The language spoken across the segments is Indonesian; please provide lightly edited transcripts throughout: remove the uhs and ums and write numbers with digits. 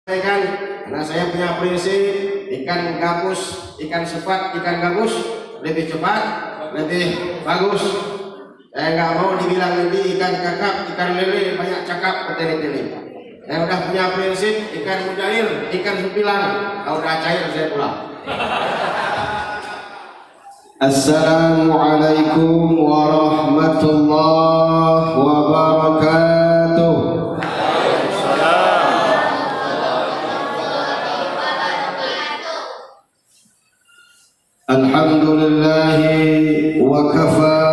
Ikan, karena saya punya prinsip ikan gabus, ikan sepat, ikan gabus lebih cepat, lebih bagus. Saya nggak mau dibilang nanti ikan kakap, ikan lele banyak cakap petani-petani. Saya udah punya prinsip ikan mujair, ikan sempilang. Kalau udah cair saya pulang. Assalamualaikum warahmatullahi wabarakatuh. Alhamdulillahi wa kafa,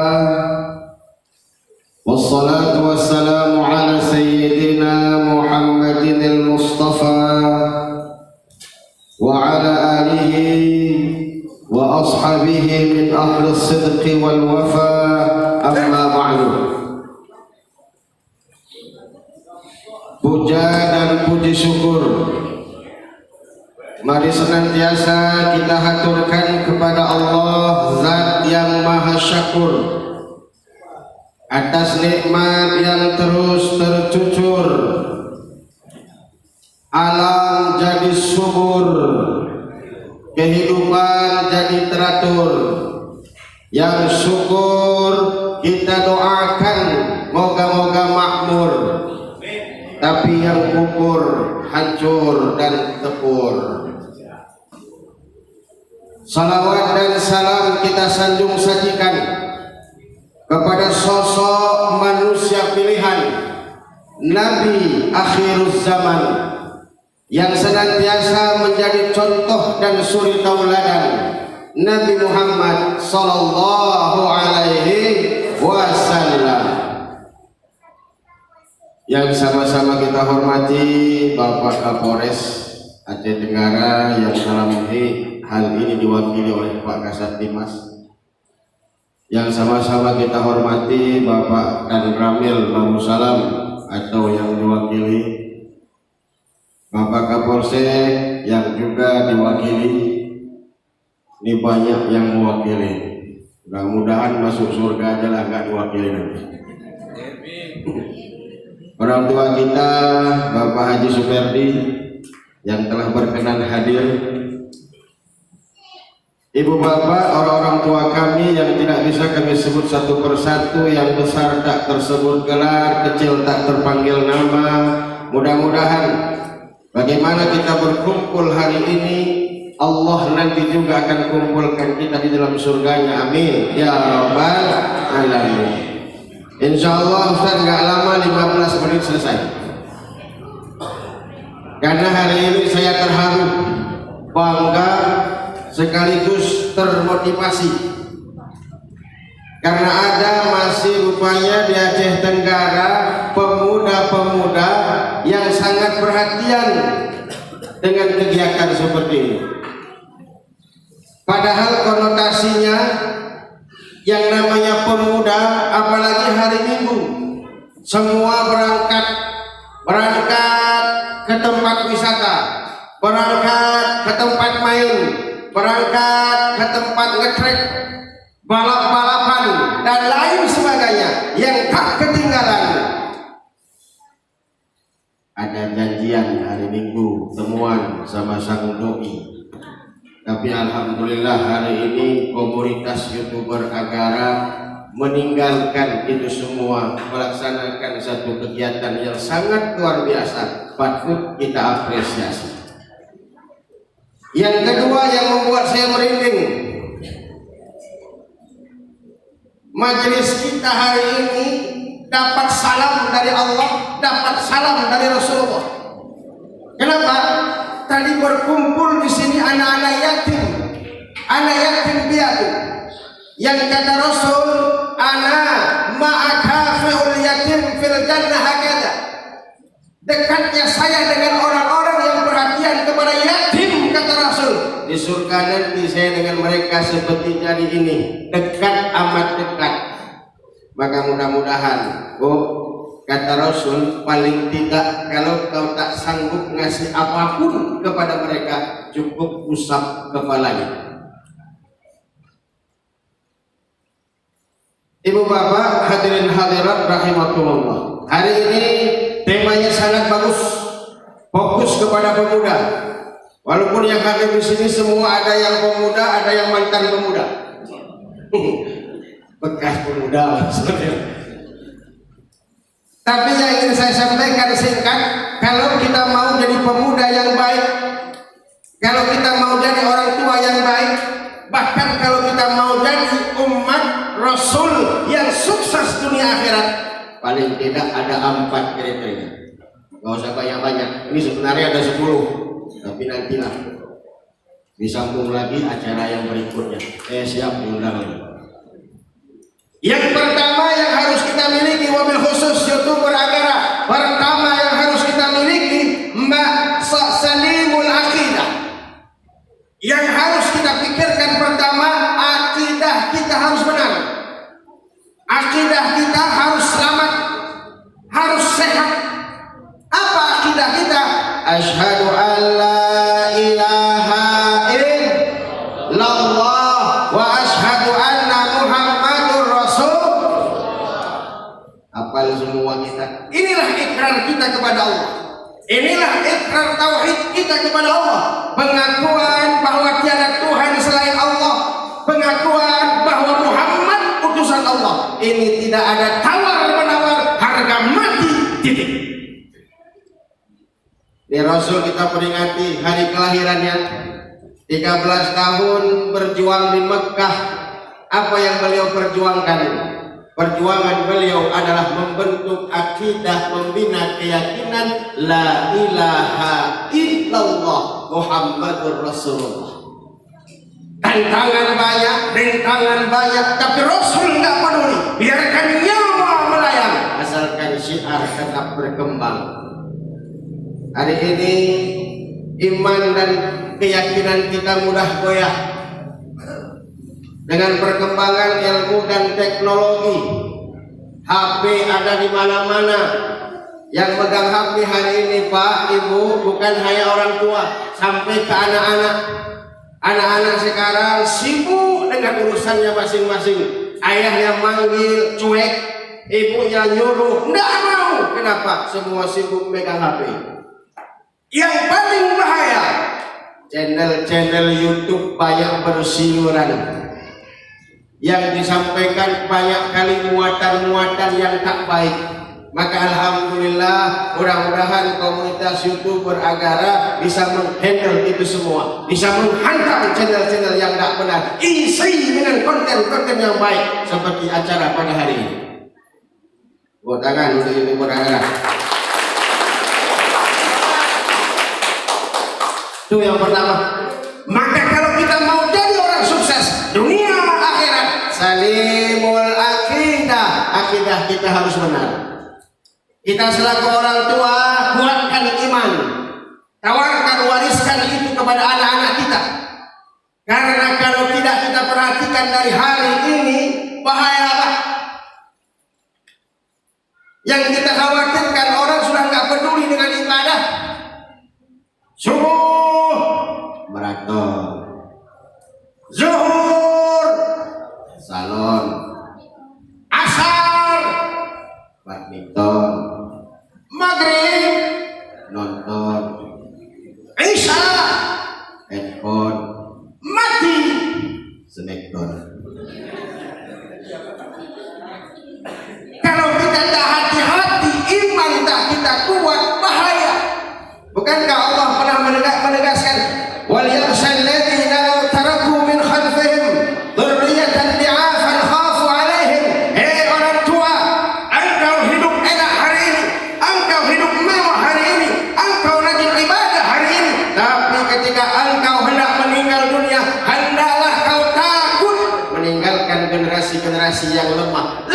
wassalatu wassalamu ala sayyidina Muhammadin al-Mustafa wa ala alihi wa ashabihi min ahli sidqi wal wafa, amma ba'du. Puja dan puji syukur mari senantiasa kita haturkan kepada Allah Zat yang Maha Syakur atas nikmat yang terus tercucur, alam jadi subur, kehidupan jadi teratur. Yang syukur kita doakan moga-moga makmur, tapi yang kufur hancur dan tepur. Salawat dan salam kita sanjung sajikan kepada sosok manusia pilihan, Nabi akhiruz zaman, yang senantiasa menjadi contoh dan suri tauladan, Nabi Muhammad sallallahu alaihi wasallam. Yang sama-sama kita hormati Bapak Kapolres Aceh Tenggara yang dalam hal ini diwakili oleh Pak Kasat Dimas. Yang sama-sama kita hormati Bapak Dan Ramil Darussalam atau yang diwakili Bapak Kapolsek yang juga diwakili. Ini banyak yang mewakili. Mudah-mudahan masuk surga aja lah, nggak diwakili nanti. Orang tua kita Bapak Haji Superdi yang telah berkenan hadir, ibu bapak, orang-orang tua kami yang tidak bisa kami sebut satu persatu, yang besar tak tersebut gelar, kecil tak terpanggil nama. Mudah-mudahan bagaimana kita berkumpul hari ini, Allah nanti juga akan kumpulkan kita di dalam surganya. Amin ya rabbal alamin. Insya Allah Ustaz nggak lama, 15 menit selesai. Karena hari ini saya terharu, bangga, sekaligus termotivasi. Karena ada masih rupanya di Aceh Tenggara pemuda-pemuda yang sangat perhatian dengan kegiatan seperti ini. Padahal konotasinya yang namanya pemuda, apalagi hari Minggu, semua berangkat ke tempat wisata, berangkat ke tempat main, berangkat ke tempat ngetrek, balap-balapan dan lain sebagainya. Yang tak ketinggalan ada janjian hari Minggu temuan sama sang doi. Tapi alhamdulillah hari ini komunitas YouTuber Agara meninggalkan itu semua, melaksanakan satu kegiatan yang sangat luar biasa, patut kita apresiasi. Yang kedua yang membuat saya merinding, majelis kita hari ini dapat salam dari Allah, dapat salam dari Rasulullah. Kenapa? Tadi berkumpul di sini anak-anak yatim piatu, yang kata Rasul, ana ma'akafihul yatim fil jannah hakada. Dekatnya saya dengan orang-orang yang perhatian kepada yatim, kata Rasul, di surga nanti saya dengan mereka seperti jari ini, dekat amat dekat. Maka mudah-mudahan, kata Rasul, paling tidak kalau kau tak sanggup ngasih apapun kepada mereka, cukup usap kepalanya. Ibu bapak hadirin hadirat rahimakumullah, hari ini temanya sangat bagus. fokus kepada pemuda. Walaupun yang hadir di sini semua ada yang pemuda, ada yang mantan pemuda, bekas pemuda. Tapi yang ingin saya sampaikan singkat, kalau kita mau jadi pemuda yang baik, kalau kita mau jadi orang tua yang baik, bahkan kalau kita mau jadi umat Rasul yang sukses dunia akhirat, paling tidak ada 4 kriteria. Gak usah banyak-banyak. Ini sebenarnya ada 10, tapi nantilah disambung lagi acara yang berikutnya. Siap diundang. Yang pertama yang harus kita miliki, wabil khusus YouTuber Agara, pertama yang harus kita miliki Mbak Salimul Aqidah. Yang harus kita pikirkan pertama, akidah kita harus benar. Akidah kita harus selamat, harus sehat. Apa akidah kita? Asyhadu an la ilaha illallah wa asyhadu anna Muhammadur Rasul. Apal semua kita. Inilah ikrar kita kepada Allah. Inilah ikrar tauhid kita kepada Allah. Pengakuan bahwa tiada Tuhan selain Allah. Pengakuan bahwa Muhammad utusan Allah. Ini tidak ada tawar-menawar, harga mati, titik. Di Rasul kita peringati hari kelahirannya, 13 tahun berjuang di Mekah. Apa yang beliau perjuangkan? Perjuangan beliau adalah membentuk akidah, membina keyakinan la ilaha illallah Muhammadur Rasulullah. Tantangan banyak, rintangan banyak, tapi Rasul nggak peduli. Biarkan nyawa melayang, asalkan syiar tetap berkembang. Hari ini iman dan keyakinan kita mudah goyah dengan perkembangan ilmu dan teknologi. HP ada di mana-mana. Yang megang HP hari ini, Pak, Ibu, bukan hanya orang tua, sampai ke anak-anak. Anak-anak sekarang sibuk dengan urusannya masing-masing. Ayahnya manggil cuek, ibunya nyuruh nggak mau. Kenapa? Semua sibuk megang HP. Yang paling bahaya, channel-channel YouTube banyak berseliweran. Yang disampaikan banyak kali muatan-muatan yang tak baik. Maka alhamdulillah, mudah-mudahan komunitas YouTuber Agara bisa menghandle itu semua, bisa menghantam channel-channel yang tak benar, isi dengan konten-konten yang baik seperti acara pada hari ini. Buat tangan untuk YouTuber Agara. Itu yang pertama. Maka kalau kita mau jadi orang sukses dunia akhirat, salimul aqidah, akidah kita harus benar. Kita selaku orang tua, kuatkan iman, tawarkan, wariskan itu kepada anak-anak kita. Karena kalau tidak kita perhatikan dari hari ini, bahaya apa? Yang kita khawatirkan, orang sudah nggak peduli dengan ibadah. Subuh maraton, zuhur salon, asar badminton, maghrib nonton, isya handphone, mati smackdown. Kalau kita tak hati-hati, iman tak kita kuat, bahaya. Bukankah Allah pernah menegaskan, wal yakhshal ladzina law taraku min khalfihim dzurriyyatan di'afan khafu 'alaihim. Hei orang tua, engkau hidup enak hari ini, engkau hidup mewah hari ini, engkau rajin ibadah hari ini, tapi ketika engkau hendak meninggal dunia, hendaklah kau takut meninggalkan generasi-generasi yang lemah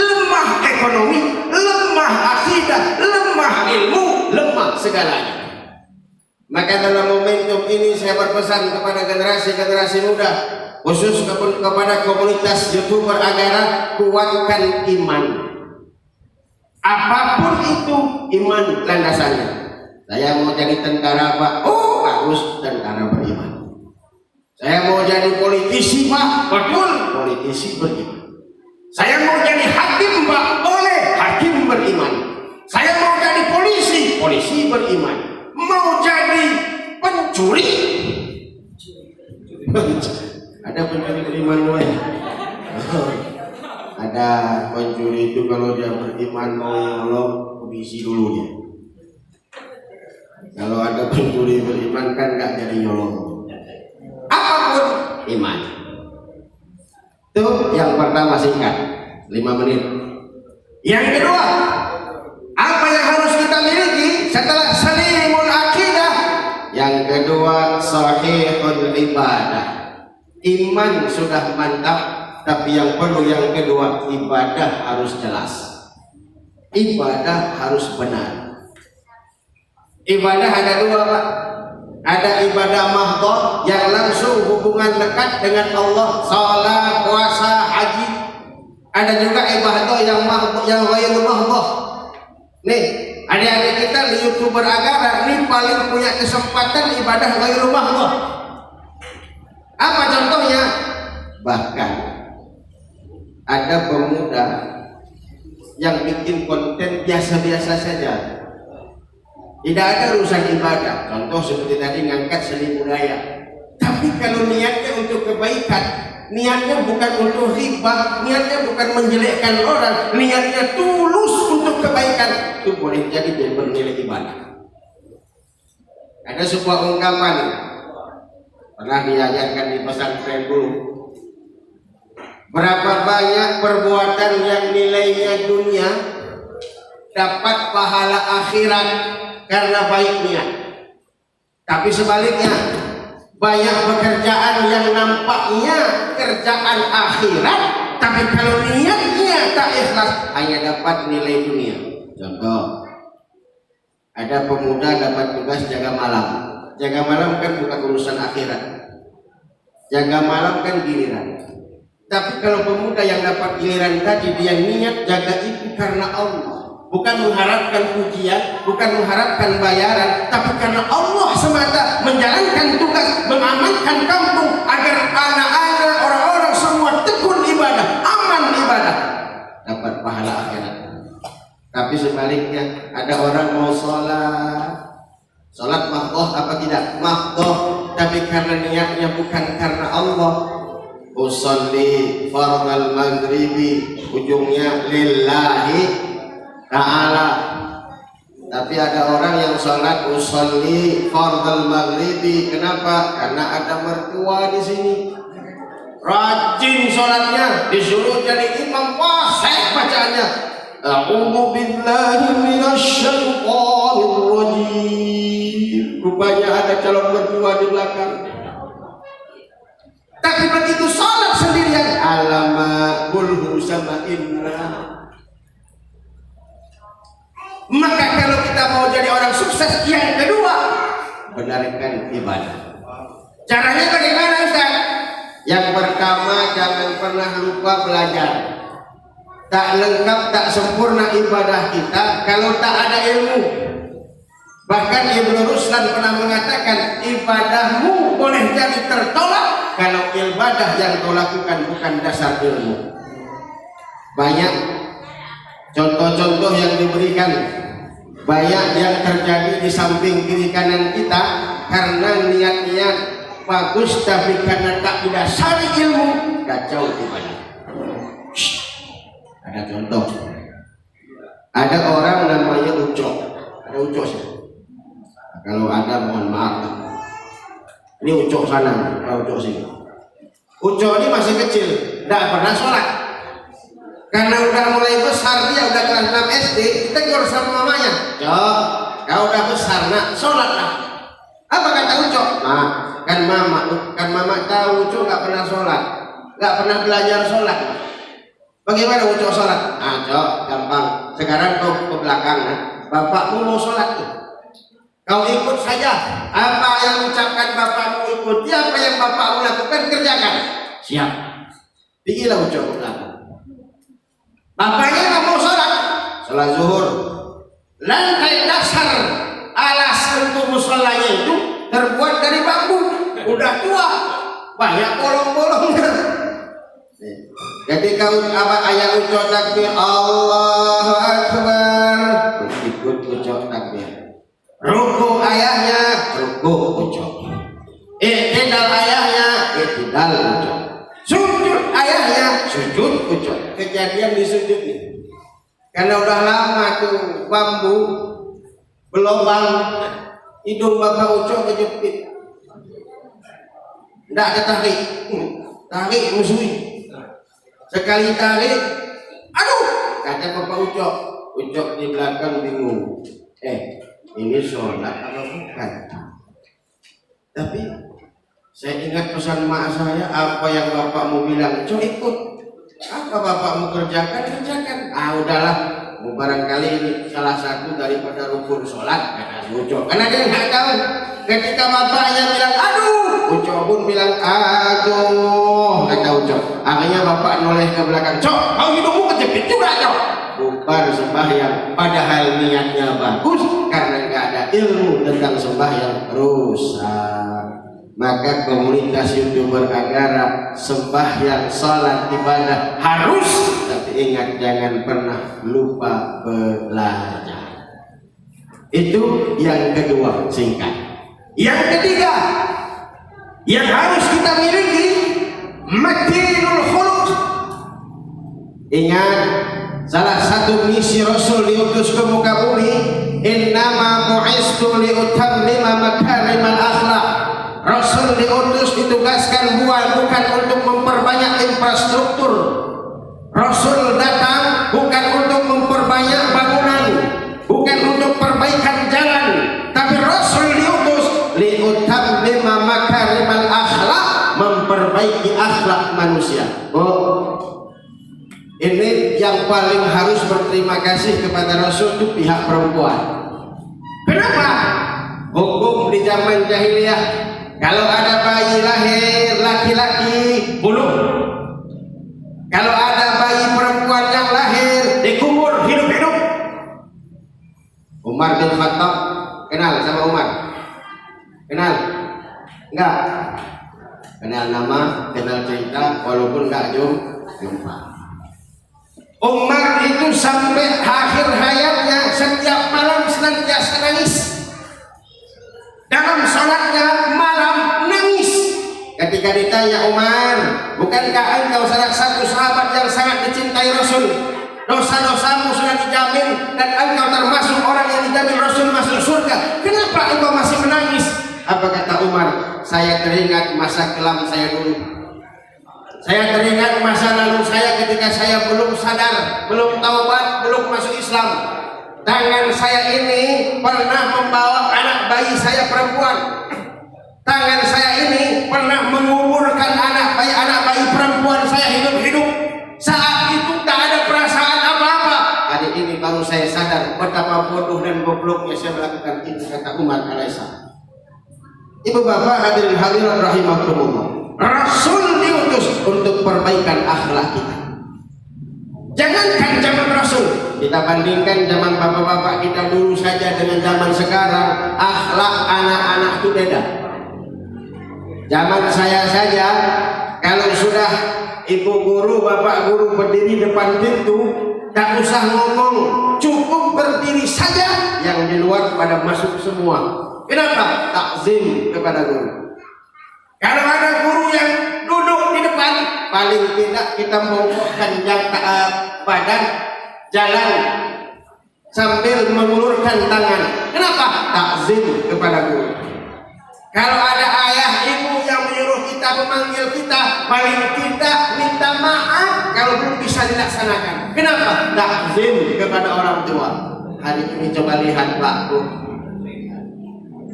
ekonomi, lemah akidah, lemah ilmu, lemah segalanya. Maka dalam momentum ini saya berpesan kepada generasi-generasi muda, khusus kepada komunitas YouTuber Agara, kuatkan iman. Apapun itu iman landasannya. Saya mau jadi tentara, Pak. Oh, bagus, tentara beriman. Saya mau jadi politisi, Pak. Betul, politisi beriman. Saya mau jadi hakim, Pak. Boleh, hakim beriman. Saya mau jadi polisi, polisi beriman. mau jadi pencuri. Ada pencuri beriman boy. Ada pencuri itu kalau dia beriman mau nyolong komisi dulu dia. Kalau ada pencuri beriman kan nggak jadi nyolong. Apapun iman. Itu yang pertama singkat 5 menit. Yang kedua, apa yang harus kita miliki setelah salimul akidah? Yang kedua, sahihul ibadah. Iman sudah mantap, tapi yang perlu yang kedua, ibadah harus jelas. Ibadah harus benar. Ibadah ada 2 Pak. Ada ibadah mahdhah yang langsung hubungan dekat dengan Allah, salat, puasa, haji. Ada juga ibadah yang mahdhah, yang ghairu mahdhah. Nih, adik-adik kita di YouTuber agama ini paling punya kesempatan ibadah ghairu mahdhah. Apa contohnya? Bahkan ada pemuda yang bikin konten biasa-biasa saja. Tidak ada urusan ibadah. Contoh seperti tadi ngangkat seni budaya. Tapi kalau niatnya untuk kebaikan, niatnya bukan untuk riba, niatnya bukan menjelekkan orang, niatnya tulus untuk kebaikan, itu boleh jadi bernilai ibadah. Ada sebuah ungkapan pernah diajarkan di pesantren dulu. Berapa banyak perbuatan yang nilainya dunia dapat pahala akhirat karena baik niat. Tapi sebaliknya, banyak pekerjaan yang nampaknya kerjaan akhirat, tapi kalau niatnya tak ikhlas hanya dapat nilai dunia. Contoh, ada pemuda dapat tugas jaga malam. Jaga malam kan bukan urusan akhirat. Jaga malam kan giliran. Tapi kalau pemuda yang dapat giliran tadi, dia niat jaga itu karena Allah. Bukan mengharapkan pujian, bukan mengharapkan bayaran, tapi karena Allah semata menjalankan tugas, mengamankan kampung agar anak-anak, orang-orang semua tekun ibadah, aman ibadah, dapat pahala akhirat. Tapi sebaliknya, ada orang mau sholat mahdhah apa tidak? Mahdhah, tapi karena niatnya bukan karena Allah. Usolli fardal maghribi, ujungnya lillahi ta'ala. Tapi ada orang yang sholat usolli fardal maghribi. Kenapa? Karena ada mertua di sini. Rajin sholatnya, disuruh jadi imam, fasih bacaannya. A'udzu billahi minasyaitonir rajim. Rupanya ada calon mertua di belakang. Tapi begitu sholat sendirian, alama kulhu sama inna. Maka kalau kita mau jadi orang sukses, yang kedua, benarkan ibadah. Caranya bagaimana Ustaz? Yang pertama, jangan pernah lupa belajar. Tak lengkap, tak sempurna ibadah kita kalau tak ada ilmu. Bahkan Ibnu Ruslan pernah mengatakan, ibadahmu boleh jadi tertolak kalau ibadah yang kau lakukan bukan dasar ilmu. Banyak contoh-contoh yang diberikan, banyak yang terjadi di samping kiri kanan kita karena niat-niat bagus, tapi karena tak didasari ilmu, kacau ibadah. Ada contoh, ada orang namanya Ucok. Ada Ucok sih. Kalau ada mohon maaf. Ini Ucok sana, Ucok sini. Ucok ini masih kecil, tidak pernah sholat. Karena udah mulai besar, dia udah kelas 6 SD, ditegur sama mamanya. Cok, kau udah besar nak, sholatlah. Apa kata Ucok? Nah, kan mama tahu Ucok nggak pernah sholat, nggak pernah belajar sholat. Bagaimana Ucok sholat? Ah, Cok, gampang. Sekarang kau ke belakang, nah. Bapakmu mau sholat tuh. Kau ikut saja. Apa yang ucapkan bapakmu ikuti, apa yang bapakmu lakukan kerjakan. Siap. Pergilah Ucok ke belakang. Bapaknya nggak mau sholat zuhur. Lantai dasar alas untuk musolanya itu terbuat dari bambu, udah tua, banyak bolong-bolongnya. Jadi kalau ayat Ucok takbir Allahu Akbar, ikut Ucok takbir. Ruku ayahnya i'tidal ayahnya i'tidal ucap, sujud ayahnya sujud ucap. Kejadian di sujud nih, karena udah lama tuh bambu berlubang hidung bapak ucap kejepit, nggak ada tarik, tarik musuhi, sekali tarik, aduh, kata bapak ucap di belakang bingung, ini sholat apa bukan? Tapi saya ingat pesan mak saya, apa yang bapak mau bilang, coba ikut. Apa bapak mau kerjakan, kerjakan. Udahlah, barangkali ini salah satu daripada rukun sholat, kata Uco. Karena dia nggak tahu. Ketika bapaknya bilang, aduh, Uco pun bilang, aduh, kata Uco. Akhirnya bapak noleh ke belakang, Cok, kau hidungmu kejepit juga, Cok. Bubar sembahyang, padahal niatnya bagus, karena nggak ada ilmu tentang sembahyang rusak. Maka komunitas YouTuber Agara sembahyang, salat, ibadah harus, tapi ingat jangan pernah lupa belajar. Itu yang kedua, singkat. Yang ketiga yang harus kita miliki, matinul khuluq. Ingat, salah satu misi Rasul diutus ke muka bumi, innama bu'istu liutammima makarimal akhlaq. Rasul diutus, ditugaskan bukan untuk memperbanyak infrastruktur. Rasul datang bukan untuk memperbanyak bangunan, bukan untuk perbaikan jalan, tapi Rasul diutus liutammima makarimal akhlaq, memperbaiki akhlak manusia. Ini yang paling harus berterima kasih kepada Rasul itu pihak perempuan. Kenapa? Hukum di zaman jahiliyah, kalau ada bayi lahir laki-laki bunuh. Kalau ada bayi perempuan yang lahir dikubur hidup-hidup. Umar bin Khattab, kenal sama Umar? Kenal? Enggak? Kenal nama, kenal cerita, walaupun enggak jumpa. Umar itu sampai akhir hayatnya setiap malam senantiasa nangis. Dalam sholatnya malam nangis. Ketika ditanya Umar, bukankah engkau salah satu sahabat yang sangat dicintai Rasul? Dosa-dosamu sudah dijamin dan engkau termasuk orang yang dijamin Rasul masuk surga. Kenapa engkau masih menangis? Apa kata Umar? Saya teringat masa kelam saya dulu. Saya teringat masa lalu saya ketika saya belum sadar, belum taubat, belum masuk Islam. Tangan saya ini pernah membawa anak bayi saya perempuan. Tangan saya ini pernah menguburkan anak bayi perempuan saya hidup-hidup. Saat itu tak ada perasaan apa-apa. Hari ini baru saya sadar betapa bodoh dan gobloknya saya melakukan itu, kata Umar alaihissalam. Ibu bapak hadirin hadirat rahimakumullah, Rasul diutus untuk perbaikan akhlak kita. Jangankan zaman Rasul, kita bandingkan zaman bapak-bapak kita dulu saja dengan zaman sekarang, akhlak anak-anak itu beda. Zaman saya saja, kalau sudah ibu guru, bapak guru berdiri depan pintu, tak usah ngomong, cukup berdiri saja, yang di luar pada masuk semua. Kenapa? Takzim kepada guru. Kalau ada guru yang duduk di depan, paling tidak kita membongkokkan badan, jalan sambil mengulurkan tangan. Kenapa? Takzim kepada guru. Kalau ada ayah ibu yang menyuruh kita, memanggil kita, paling tidak minta maaf kalau belum bisa dilaksanakan. Kenapa? Takzim kepada orang tua. Hari ini coba lihat Pak Bu.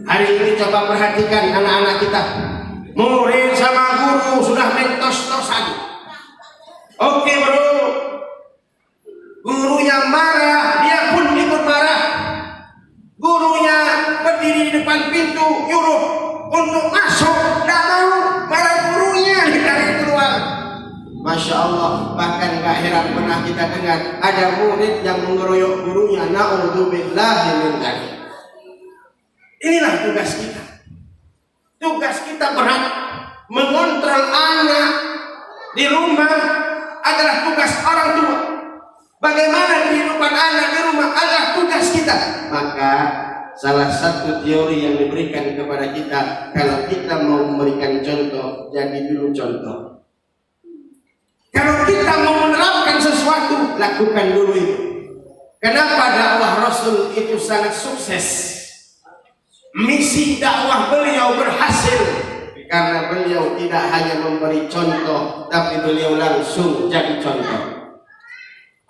Hari ini coba perhatikan anak-anak kita. Murid sama guru sudah mentos-tosan. Oke bro, gurunya marah, dia pun ikut marah. Gurunya berdiri di depan pintu, nyuruh untuk masuk, tidak mau, marah gurunya ditarik keluar. Masya Allah, bahkan gak heran pernah kita dengar ada murid yang mengeroyok gurunya. Na'udzubillahi min dzalik. Inilah tugas kita. Tugas kita berat, mengontrol anak di rumah adalah tugas orang tua. Bagaimana kehidupan anak di rumah adalah tugas kita. Maka salah satu teori yang diberikan kepada kita, kalau kita mau memberikan contoh, jadi dulu contoh. Kalau kita mau menerapkan sesuatu, lakukan dulu itu. Kenapa dakwah Rasul itu sangat sukses? Misi dakwah beliau berhasil karena beliau tidak hanya memberi contoh, tapi beliau langsung jadi contoh.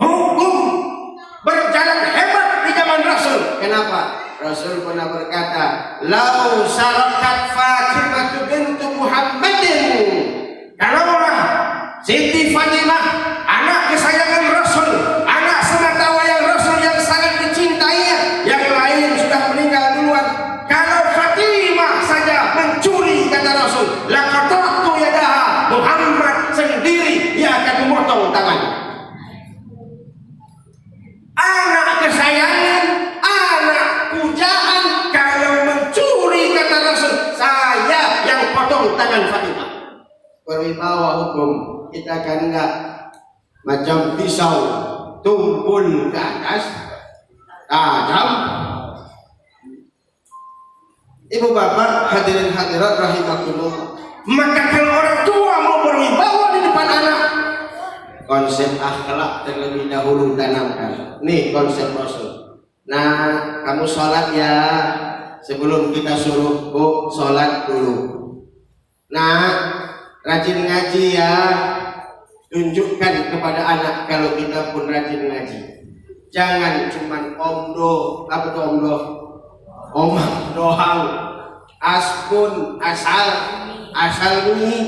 Hukum berjalan hebat di zaman Rasul. Kenapa? Rasul pernah berkata, "Lau sarakat Fatimah bintu Muhammadin." Kalaulah Siti Fatimah, anak kesayangan Rasul, anak sematawayang Rasul yang sangat dicintainya, yang lain sudah meninggal duluan. Kalau Fatimah saja mencuri, kata Rasul, laqata'tu yadaha, Muhammad sendiri dia akan memotong tangannya. Anak kesayangan, anak pujaan, kalau mencuri, kata Rasul, saya yang potong tangan Fatimah. Berwibawa hukum. Kita kan enggak macam pisau tumpul ke atas tajam. Ibu bapak hadirin hadirat rahimakumullah, maka kalau orang tua mau berwibawa di depan anak, konsep akhlak terlebih dahulu tanamkan. Nih konsep Rasul. Nah, kamu sholat ya, sebelum kita suruh bu sholat dulu. Nah, rajin ngaji ya, tunjukkan kepada anak kalau kita pun rajin ngaji. Jangan cuman omdo, apa tuh omdo? Omah doang, aspun, asal bunyi.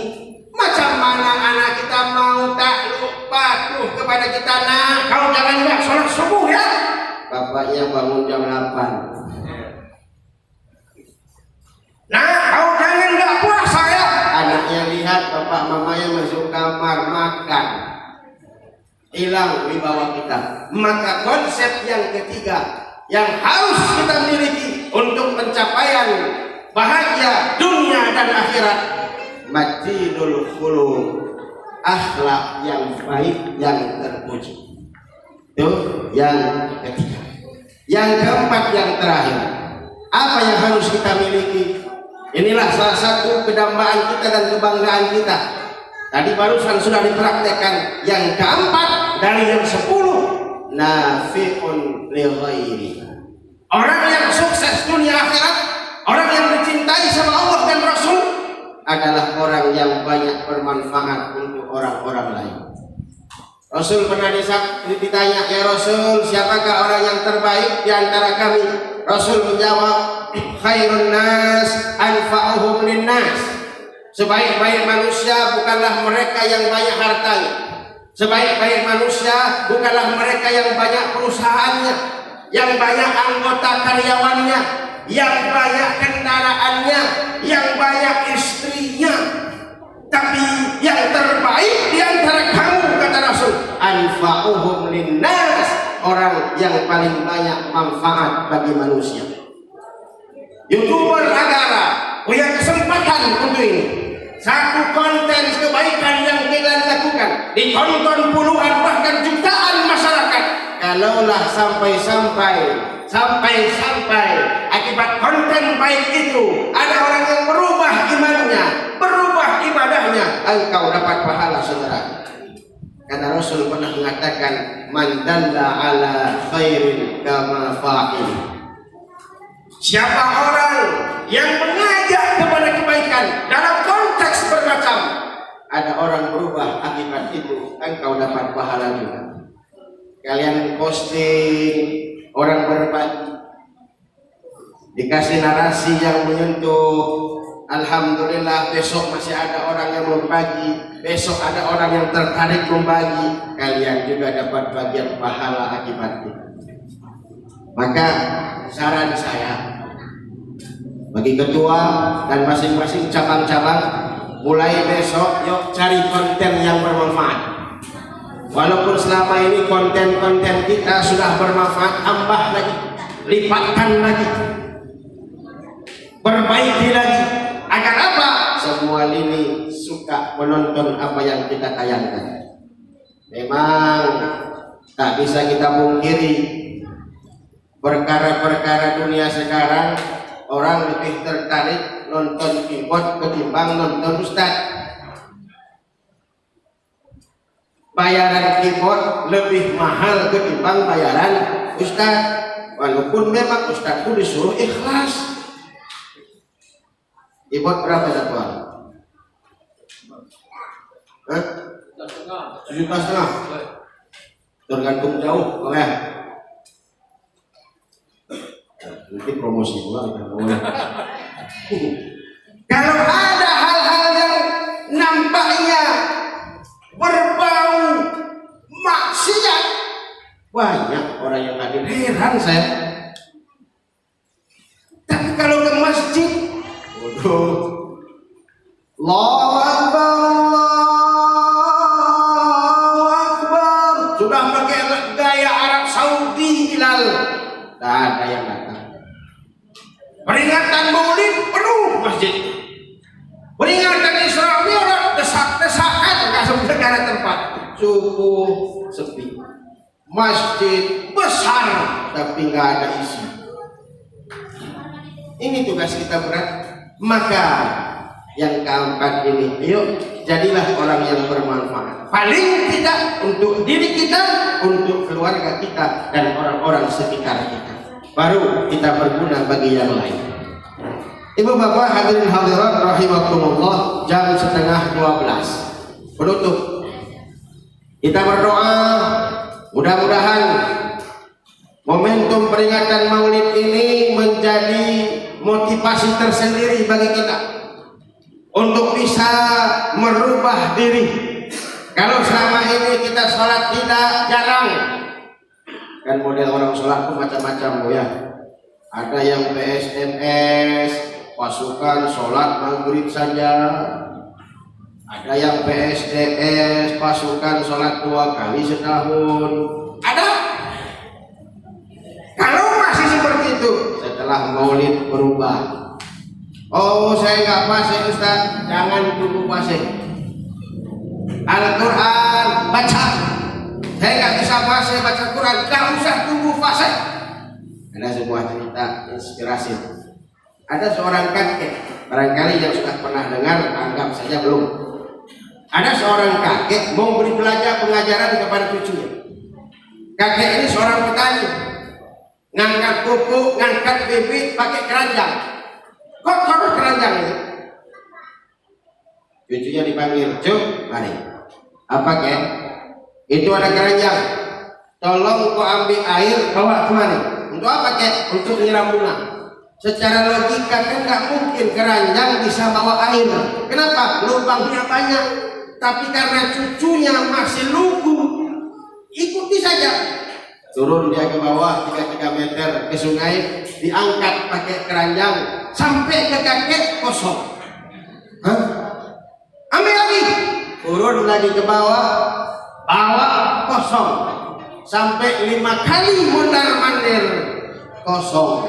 Macam mana anak kita mau takluk patuh kepada kita? Nah, kau jangan nggak sholat subuh ya. Bapaknya bangun jam 8. Nah, kau jangan nggak puasa ya. Anaknya lihat bapak mamanya masuk kamar makan, hilang wibawa kita. Maka konsep yang ketiga yang harus kita miliki untuk pencapaian bahagia dunia dan akhirat, matinul khuluq, akhlak yang baik yang terpuji. Itu yang ketiga. Yang keempat, yang terakhir, apa yang harus kita miliki? Inilah salah satu kedambaan kita dan kebanggaan kita. Tadi barusan sudah dipraktekkan. Yang keempat dari yang 10, nafi'un li ghairi. Orang yang sukses dunia akhirat, orang yang dicintai sama Allah dan Rasul, adalah orang yang banyak bermanfaat untuk orang-orang lain. Rasul pernah ditanya, ya Rasul, siapakah orang yang terbaik di antara kami? Rasul menjawab, khairun nas anfa'uhum linnas. Sebaik-baik manusia bukanlah mereka yang banyak hartanya. Sebaik-baik manusia bukanlah mereka yang banyak perusahaannya, yang banyak anggota karyawannya, yang banyak kendaraannya, yang banyak istrinya. Tapi yang terbaik di antara kamu, kata Rasul, anfa'uhum linnas, orang yang paling banyak manfaat bagi manusia. YouTuber negara punya kesempatan untuk ini. Satu konten kebaikan yang kita lakukan ditonton puluhan bahkan jutaan masyarakat. Kalaulah sampai akibat konten baik itu ada orang yang berubah imannya, berubah ibadahnya, engkau dapat pahala, saudara. Karena Rasul pernah mengatakan, man dalla ala khairin kama fa'il. Siapa orang yang mengajak kepada kebaikan dalam konteks bermacam, ada orang berubah akibat itu, engkau dapat pahala juga. Kalian posting, orang berbagi, dikasih narasi yang menyentuh, alhamdulillah besok masih ada orang yang berbagi, besok ada orang yang tertarik membagi, kalian juga dapat bagian pahala akibat itu. Maka saran saya bagi ketua dan masing-masing cabang-cabang, mulai besok yuk cari konten yang bermanfaat. Walaupun selama ini konten-konten kita sudah bermanfaat, tambah lagi, lipatkan lagi, perbaiki lagi. Agar apa? Semua lini suka menonton apa yang kita tayangkan. Memang tak bisa kita pungkiri, Perkara-perkara dunia sekarang orang lebih tertarik nonton keyboard ketimbang nonton ustad. Bayaran keyboard lebih mahal ketimbang bayaran ustad, walaupun memang ustad itu disuruh ikhlas. Keyboard berapa satuan? 7,5. Tergantung jauh, oke. Nanti promosi pula kita boleh. Kalau ada hal-hal yang nampaknya berbau maksiat, banyak orang yang hadir, heran saya. Tapi kalau ke masjid, waduh, Allahu Akbar, Allahu Akbar, sudah pakai gaya Arab Saudi Bilal, tak ada yang datang. Peringatan Maulid penuh masjid. Peringatan Isra Mi'raj desak-desakan nggak segala tempat. Cukup sepi. Masjid besar tapi nggak ada isi. Ini tugas kita berat. Maka yang keempat ini, ayo jadilah orang yang bermanfaat. Paling tidak untuk diri kita, untuk keluarga kita dan orang-orang sekitar kita. Baru kita berguna bagi yang lain. Ibu bapak hadirin hadirat rahimakumullah, jam 11:30 penutup. Kita berdoa mudah-mudahan momentum peringatan Maulid ini menjadi motivasi tersendiri bagi kita untuk bisa merubah diri. Kalau selama ini kita sholat tidak jarang, kan model orang sholat pun macam-macam ya. Ada yang PSNS, pasukan sholat maghrib saja. Ada yang PSDS, pasukan sholat 2 kali setahun. Ada. Kalau masih seperti itu, setelah Maulid berubah. Oh, saya nggak fasih Ustaz, jangan tunggu fasih. Al-Quran baca. Saya nggak bisa fasih baca Quran, nggak usah tunggu fasih. Ada sebuah cerita inspirasi. Ada seorang kakek, barangkali yang sudah pernah dengar, anggap saja belum. Ada seorang kakek mau beri belajar pengajaran kepada cucunya. Kakek ini seorang petani, ngangkat pupuk, ngangkat bibit pakai keranjang. Kotor keranjang itu. Cucunya dipanggil, "Cuk, mari." Apa kek? Itu ada keranjang. Tolong kau ambil air, bawa kemari. Untuk apa kek? Untuk nyiram bunga. Secara logika kan nggak mungkin keranjang bisa bawa air. Kenapa? Lubangnya banyak. Tapi karena cucunya masih lugu, ikuti saja. Turun dia ke bawah 3 meter ke sungai, diangkat pakai keranjang sampai ke kakek kosong. Hah? Ambil lagi, turun lagi ke bawah, bawa kosong. Sampai 5 kali mondar-mandir kosong.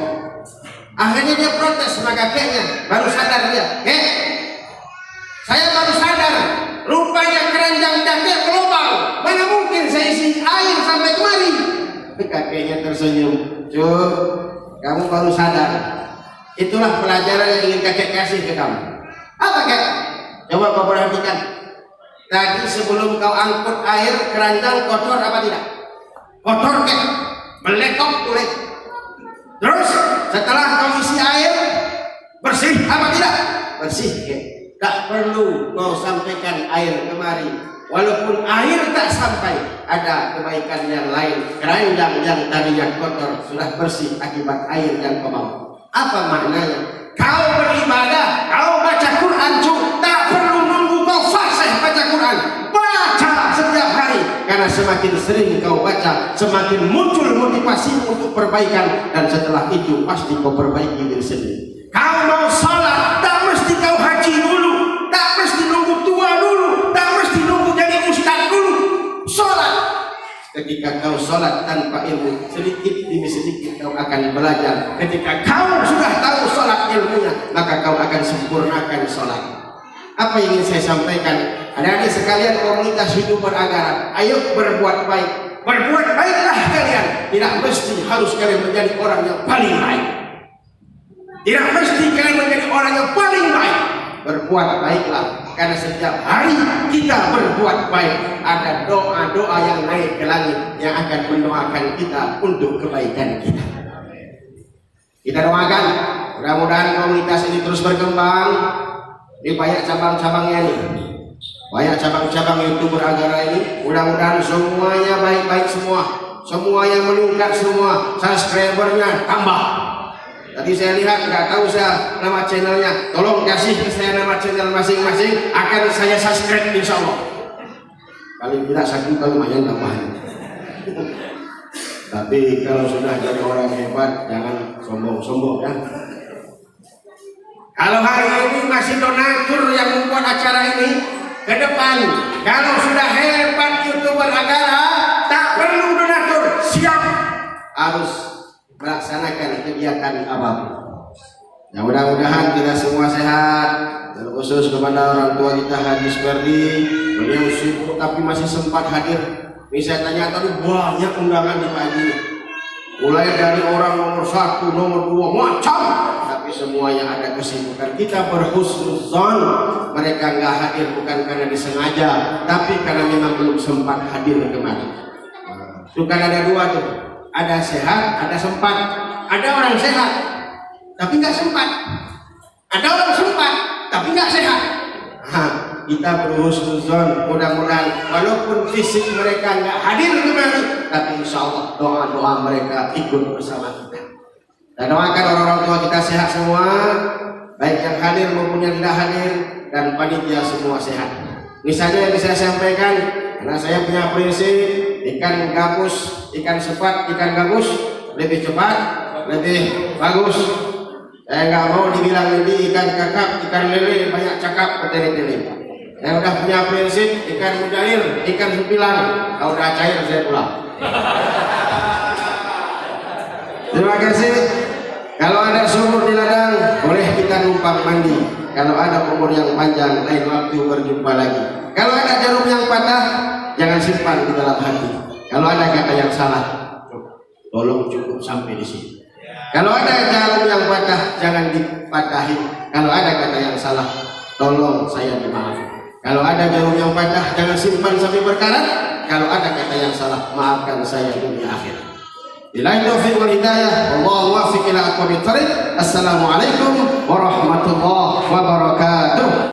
Akhirnya dia protes sama kakeknya, baru sadar dia, saya baru sadar, rupanya keranjang kakek berlubang. Mana mungkin saya isi air sampai kemari? Kakeknya tersenyum, "Cuk, kamu baru sadar. Itulah pelajaran yang ingin kakek kasih ke kamu." Apa kek? Coba kau perhatikan. Tadi sebelum kau angkut air, keranjang kotor apa tidak? Kotor kek, melekok kulit. Terus setelah kau isi air, bersih apa tidak? Bersih kek. Tak perlu kau sampaikan air kemari. Walaupun air tak sampai, ada kebaikan yang lain. Keranjang yang tadinya kotor sudah bersih akibat air yang kau bawa. Apa maknanya? Kau beribadah, kau baca Quran, tak perlu nunggu kau fasih baca Quran. Baca setiap hari, karena semakin sering kau baca, semakin muncul motivasi untuk perbaikan, dan setelah itu pasti kau perbaiki diri sendiri. Kau mau salat, tak mesti kau haji dulu, tak mesti nunggu tua dulu, tak mesti nunggu jadi ustaz dulu. Salat, ketika kau salat tanpa ilmu, sedikit demi sedikit kau akan belajar. Ketika kau sudah tahu salat ilmunya, maka kau akan sempurnakan salat. Apa yang ingin saya sampaikan? Adik-adik sekalian komunitas hidup beragama, ayo berbuat baik. Berbuat baiklah kalian. Tidak mesti harus kalian menjadi orang yang paling baik. Tidak mesti kalian menjadi orang yang paling baik. Berbuat baiklah, karena setiap hari kita berbuat baik, ada doa-doa yang naik ke langit yang akan mendoakan kita untuk kebaikan kita. Kita doakan mudah-mudahan komunitas ini terus berkembang. Di banyak cabang-cabangnya nih, banyak cabang-cabang YouTuber Agara ini. Mudah-mudahan semuanya baik-baik semua, semuanya meningkat semua, subscribernya tambah. Tadi saya lihat, nggak tahu saya nama channelnya, tolong kasih ke saya nama channel masing-masing, akan saya subscribe insya Allah. Paling tidak 1 kali lumayan tambahan. Tapi kalau sudah jadi orang hebat, jangan sombong-sombong kan. Kalau hari ini masih donatur yang membuat acara ini, ke depan kalau sudah hebat YouTuber Agara, tak perlu donatur, siap harus melaksanakan kegiatan apapun. Ya mudah-mudahan kita semua sehat, terkhusus kepada orang tua kita Haji Sperdi, beliau sibuk tapi masih sempat hadir. Ini saya tanya tadi banyak undangan di pagi, mulai dari orang nomor 1, nomor 2 macam, tapi semuanya ada kesibukan. Kita berhusnuzon mereka nggak hadir bukan karena disengaja, tapi karena memang belum sempat hadir kemarin. Itu kan ada 2 tuh. Ada sehat, ada sempat. Ada orang sehat, tapi nggak sempat. Ada orang sempat, tapi nggak sehat. Kita berhusnuzon, mudah-mudahan walaupun fisik mereka nggak hadir kemarin, tapi insya Allah doa-doa mereka ikut bersama kita. Dan doakan orang-orang tua kita sehat semua, baik yang hadir maupun yang tidak hadir, dan panitia semua sehat. Ini saja yang bisa saya sampaikan, karena saya punya prinsip ikan gabus, ikan sepat, ikan gabus lebih cepat, lebih bagus. Saya nggak mau dibilang ini ikan kakap, ikan lele banyak cakap petani-petani. Saya udah punya prinsip ikan mujair, ikan sempilan, kalau udah cair saya pulang. Terima kasih. Kalau ada sumur di ladang, boleh kita numpang mandi. Kalau ada umur yang panjang, lain waktu berjumpa lagi. Kalau ada jarum yang patah, jangan simpan di dalam hati. Kalau ada kata yang salah, tolong cukup sampai di sini. Kalau ada jarum yang patah, jangan dipatahin. Kalau ada kata yang salah, tolong saya dimaafkan. Kalau ada jarum yang patah, jangan simpan sampai berkarat. Kalau ada kata yang salah, maafkan saya dunia akhirat. Billahi taufiq wal hidayah. Wallahu muwaffiq ila aqwamit thariq. Assalamualaikum warahmatullahi wabarakatuh.